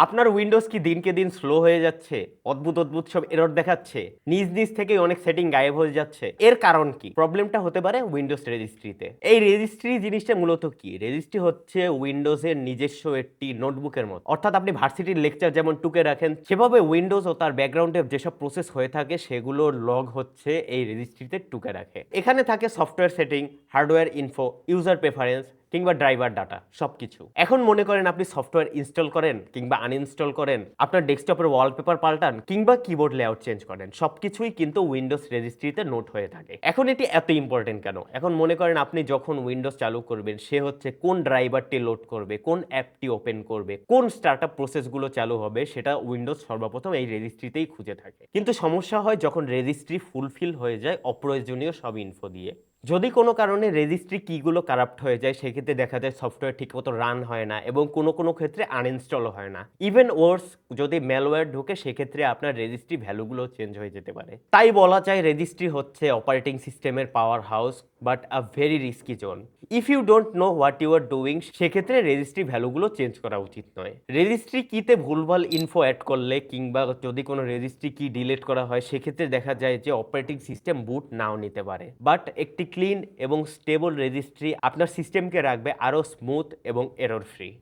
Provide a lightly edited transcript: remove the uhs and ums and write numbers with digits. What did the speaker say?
আপনার উইন্ডোজ কি দিনকে দিন স্লো হয়ে যাচ্ছে? অদ্ভুত সব এরর দেখাচ্ছে? নিজ থেকেই অনেক সেটিং গায়েব হয়ে যাচ্ছে? এর কারণ কি? প্রবলেমটা হতে পারে উইন্ডোজ রেজিস্ট্রিতে। এই রেজিস্ট্রি জিনিসটা মূলত কি? রেজিস্ট্রি হচ্ছে উইন্ডোজের নিজস্ব একটি নোটবুকের মতো। অর্থাৎ আপনি ভার্সিটির লেকচার যেমন টুকে রাখেন, সেভাবে উইন্ডোজ ও তার ব্যাকগ্রাউন্ডে যেসব প্রসেস হয়ে থাকে সেগুলোর লগ হচ্ছে এই রেজিস্ট্রিতে টুকে রাখে। এখানে থাকে software setting, hardware info, user preference কিংবা ড্রাইভার ডাটা সবকিছু। এখন মনে করেন আপনি সফটওয়্যার ইনস্টল করেন কিংবা আনইনস্টল করেন, আপনার ডেস্কটপের ওয়ালপেপার পাল্টান কিংবা কিবোর্ড লেআউট চেঞ্জ করেন, সবকিছুই কিন্তু উইন্ডোজ রেজিস্ট্রিতে নোট হয়ে থাকে। এখন এটি এত ইম্পর্টেন্ট কেন? এখন মনে করেন আপনি যখন উইন্ডোজ চালু করবেন, সে হচ্ছে কোন ড্রাইভারটি লোড করবে, কোন অ্যাপটি ওপেন করবে, কোন স্টার্টআপ প্রসেসগুলো চালু হবে, সেটা উইন্ডোজ সর্বপ্রথম এই রেজিস্ট্রিতেই খুঁজে থাকে। কিন্তু সমস্যা হয় যখন রেজিস্ট্রি ফুলফিল হয়ে যায় অপ্রয়োজনীয় সব ইনফো দিয়ে। যদি কোনো কারণে রেজিস্ট্রি কিগুলো কারাপ্ট হয়ে যায়, সেক্ষেত্রে দেখা যায় সফটওয়্যার ঠিকমতো রান হয় না এবং কোনো ক্ষেত্রে আনইনস্টলও হয় না। ইভেন ওয়ার্স, যদি ম্যালওয়্যার ঢোকে সেক্ষেত্রে আপনার রেজিস্ট্রি ভ্যালুগুলো চেঞ্জ হয়ে যেতে পারে। তাই বলা যায় রেজিস্ট্রি হচ্ছে অপারেটিং সিস্টেমের power house, but a very risky zone. If you don't know what you are doing, সেক্ষেত্রে রেজিস্ট্রি ভ্যালুগুলো চেঞ্জ করা উচিত নয়। রেজিস্ট্রি কিতে ভুলভাল ইনফো অ্যাড করলে কিংবা যদি কোনো রেজিস্ট্রি কি ডিলিট করা হয়, সেক্ষেত্রে দেখা যায় যে অপারেটিং সিস্টেম বুট নাও নিতে পারে। বাট একটি ক্লিন এবং স্টেবল রেজিস্ট্রি আপনার সিস্টেমকে রাখবে আরও স্মুথ এবং এরর ফ্রি।